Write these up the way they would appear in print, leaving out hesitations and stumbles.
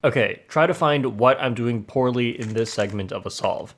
Okay, try to find what I'm doing poorly in this segment of a solve.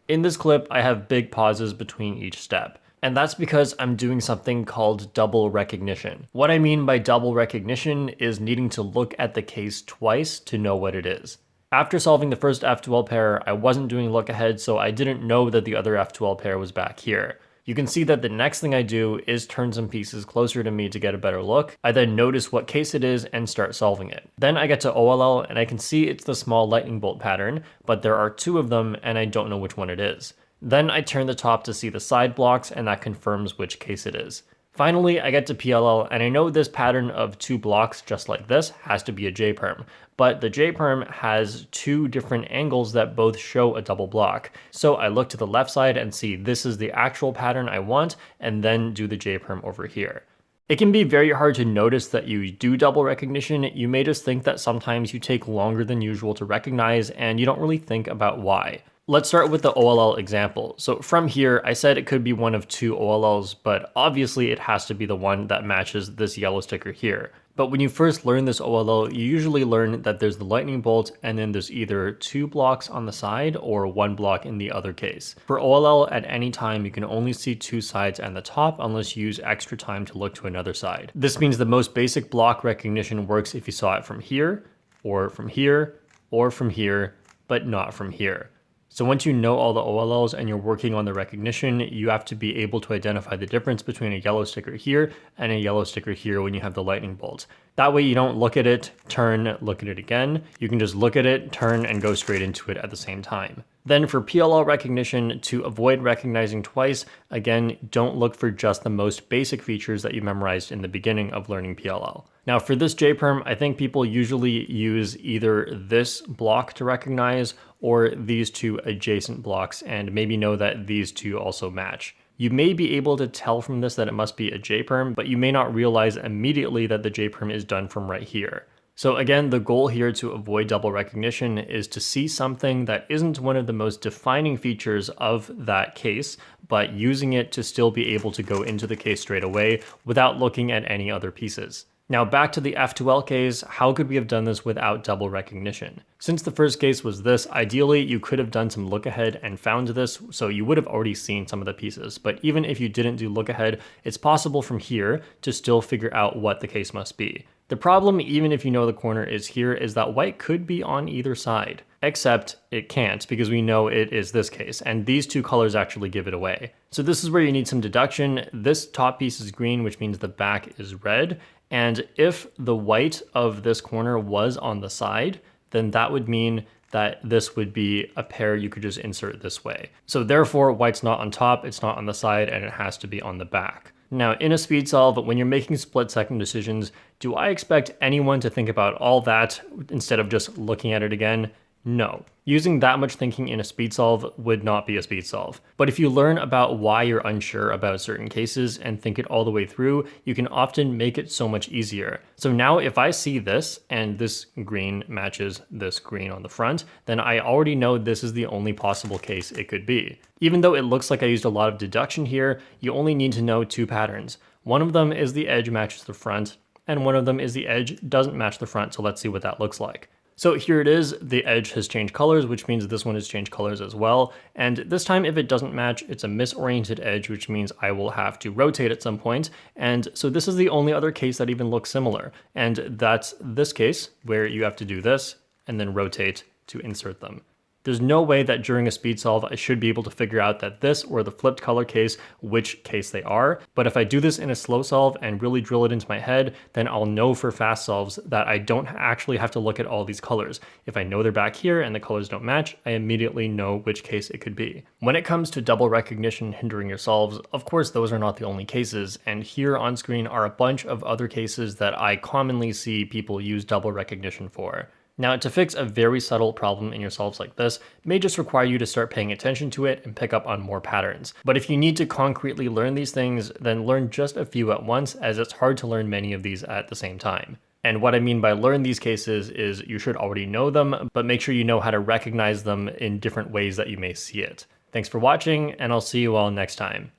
In this clip, I have big pauses between each step. And that's because I'm doing something called double recognition. What I mean by double recognition is needing to look at the case twice to know what it is. After solving the first F12 pair, I wasn't doing look ahead, so I didn't know that the other F12 pair was back here. You can see that the next thing I do is turn some pieces closer to me to get a better look. I then notice what case it is and start solving it. Then I get to OLL and I can see it's the small lightning bolt pattern, but there are two of them and I don't know which one it is. Then I turn the top to see the side blocks and that confirms which case it is. Finally, I get to PLL and I know this pattern of two blocks just like this has to be a J-perm, but the J-perm has two different angles that both show a double block. So I look to the left side and see this is the actual pattern I want and then do the J-perm over here. It can be very hard to notice that you do double recognition. You may just think that sometimes you take longer than usual to recognize and you don't really think about why. Let's start with the OLL example. So from here, I said it could be one of two OLLs, but obviously it has to be the one that matches this yellow sticker here. But when you first learn this OLL, you usually learn that there's the lightning bolt and then there's either two blocks on the side or one block in the other case. For OLL, at any time, you can only see two sides and the top unless you use extra time to look to another side. This means the most basic block recognition works if you saw it from here, or from here, or from here, but not from here. So once you know all the OLLs and you're working on the recognition, you have to be able to identify the difference between a yellow sticker here and a yellow sticker here when you have the lightning bolt. That way you don't look at it, turn, look at it again. You can just look at it, turn, and go straight into it at the same time. Then for PLL recognition, to avoid recognizing twice, again, don't look for just the most basic features that you memorized in the beginning of learning PLL. Now for this J-perm, I think people usually use either this block to recognize or these two adjacent blocks and maybe know that these two also match. You may be able to tell from this that it must be a J-perm, but you may not realize immediately that the J-perm is done from right here. So again, the goal here to avoid double recognition is to see something that isn't one of the most defining features of that case, but using it to still be able to go into the case straight away without looking at any other pieces. Now back to the F2L case, how could we have done this without double recognition? Since the first case was this, ideally you could have done some look ahead and found this, so you would have already seen some of the pieces. But even if you didn't do look ahead, it's possible from here to still figure out what the case must be. The problem, even if you know the corner is here, is that white could be on either side. Except it can't, because we know it is this case, and these two colors actually give it away. So this is where you need some deduction. This top piece is green, which means the back is red. And if the white of this corner was on the side, then that would mean that this would be a pair you could just insert this way. So therefore, white's not on top, it's not on the side, and it has to be on the back. Now, in a speed solve, when you're making split-second decisions, do I expect anyone to think about all that instead of just looking at it again? No. Using that much thinking in a speed solve would not be a speed solve. But if you learn about why you're unsure about certain cases and think it all the way through, you can often make it so much easier. So now if I see this and this green matches this green on the front, then I already know this is the only possible case it could be. Even though it looks like I used a lot of deduction here, you only need to know two patterns. One of them is the edge matches the front, and one of them is the edge doesn't match the front, so let's see what that looks like. So here it is, the edge has changed colors, which means this one has changed colors as well. And this time, if it doesn't match, it's a misoriented edge, which means I will have to rotate at some point. And so this is the only other case that even looks similar. And that's this case where you have to do this and then rotate to insert them. There's no way that during a speed solve, I should be able to figure out that this or the flipped color case, which case they are. But if I do this in a slow solve and really drill it into my head, then I'll know for fast solves that I don't actually have to look at all these colors. If I know they're back here and the colors don't match, I immediately know which case it could be. When it comes to double recognition hindering your solves, of course, those are not the only cases. And here on screen are a bunch of other cases that I commonly see people use double recognition for. Now, to fix a very subtle problem in your solves like this may just require you to start paying attention to it and pick up on more patterns. But if you need to concretely learn these things, then learn just a few at once, as it's hard to learn many of these at the same time. And what I mean by learn these cases is you should already know them, but make sure you know how to recognize them in different ways that you may see it. Thanks for watching, and I'll see you all next time.